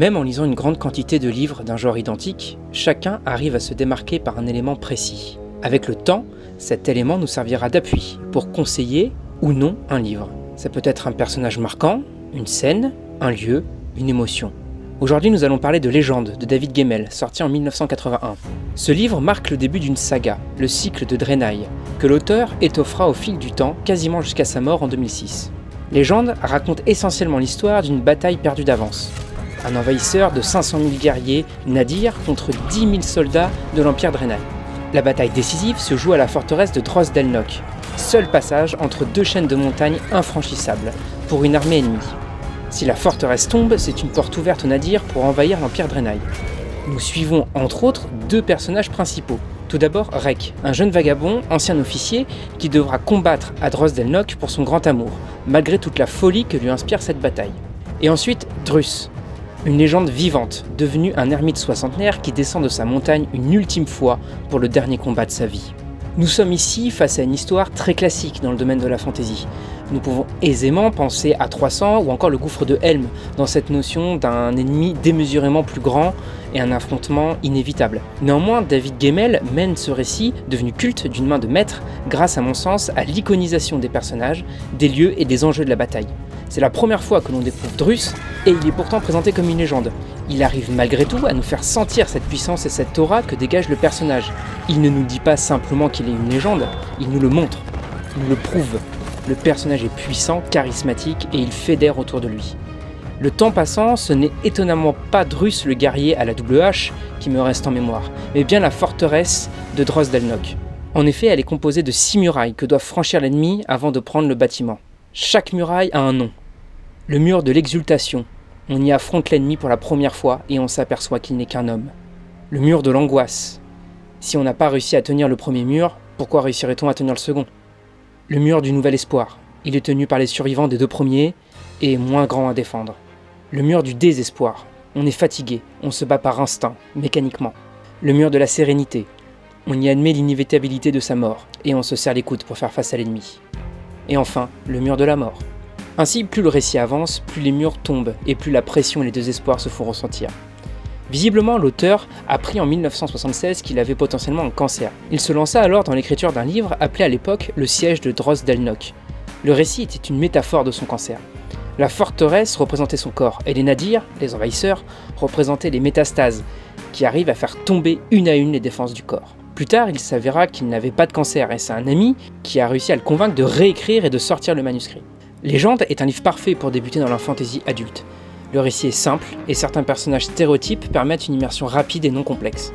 Même en lisant une grande quantité de livres d'un genre identique, chacun arrive à se démarquer par un élément précis. Avec le temps, cet élément nous servira d'appui pour conseiller ou non un livre. Ça peut être un personnage marquant, une scène, un lieu, une émotion. Aujourd'hui, nous allons parler de Légende de David Gemmell, sorti en 1981. Ce livre marque le début d'une saga, le cycle de Draenei, que l'auteur étoffera au fil du temps, quasiment jusqu'à sa mort en 2006. Légende raconte essentiellement l'histoire d'une bataille perdue d'avance. Un envahisseur de 500 000 guerriers, Nadir, contre 10 000 soldats de l'Empire Draenei. La bataille décisive se joue à la forteresse de Dros Delnoch, seul passage entre deux chaînes de montagnes infranchissables, pour une armée ennemie. Si la forteresse tombe, c'est une porte ouverte au Nadir pour envahir l'Empire Draenei. Nous suivons entre autres deux personnages principaux. Tout d'abord Rek, un jeune vagabond, ancien officier, qui devra combattre à Dros Delnoch pour son grand amour, malgré toute la folie que lui inspire cette bataille. Et ensuite Drus, une légende vivante, devenue un ermite soixantenaire qui descend de sa montagne une ultime fois pour le dernier combat de sa vie. Nous sommes ici face à une histoire très classique dans le domaine de la fantasy. Nous pouvons aisément penser à 300 ou encore le gouffre de Helm, dans cette notion d'un ennemi démesurément plus grand et un affrontement inévitable. Néanmoins, David Gemmell mène ce récit, devenu culte d'une main de maître, grâce à mon sens à l'iconisation des personnages, des lieux et des enjeux de la bataille. C'est la première fois que l'on découvre Drus, et il est pourtant présenté comme une légende. Il arrive malgré tout à nous faire sentir cette puissance et cette aura que dégage le personnage. Il ne nous dit pas simplement qu'il est une légende, il nous le montre, il nous le prouve. Le personnage est puissant, charismatique et il fédère autour de lui. Le temps passant, ce n'est étonnamment pas Drus le guerrier à la double hache qui me reste en mémoire, mais bien la forteresse de Dros Delnoch. En effet, elle est composée de 6 murailles que doivent franchir l'ennemi avant de prendre le bâtiment. Chaque muraille a un nom. Le mur de l'exultation. On y affronte l'ennemi pour la première fois et on s'aperçoit qu'il n'est qu'un homme. Le mur de l'angoisse. Si on n'a pas réussi à tenir le premier mur, pourquoi réussirait-on à tenir le second ? Le mur du nouvel espoir. Il est tenu par les survivants des deux premiers et est moins grand à défendre. Le mur du désespoir. On est fatigué, on se bat par instinct, mécaniquement. Le mur de la sérénité. On y admet l'inévitabilité de sa mort et on se serre les coudes pour faire face à l'ennemi. Et enfin, le mur de la mort. Ainsi, plus le récit avance, plus les murs tombent et plus la pression et les désespoirs se font ressentir. Visiblement, l'auteur a appris en 1976 qu'il avait potentiellement un cancer. Il se lança alors dans l'écriture d'un livre appelé à l'époque « Le siège de Dros Delnoch ». Le récit était une métaphore de son cancer. La forteresse représentait son corps, et les nadirs, les envahisseurs, représentaient les métastases, qui arrivent à faire tomber une à une les défenses du corps. Plus tard, il s'avéra qu'il n'avait pas de cancer, et c'est un ami qui a réussi à le convaincre de réécrire et de sortir le manuscrit. Légende est un livre parfait pour débuter dans la fantasy adulte. Le récit est simple, et certains personnages stéréotypes permettent une immersion rapide et non complexe.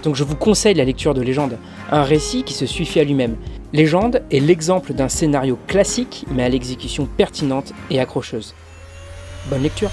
Donc je vous conseille la lecture de Légende, un récit qui se suffit à lui-même. Légende est l'exemple d'un scénario classique, mais à l'exécution pertinente et accrocheuse. Bonne lecture!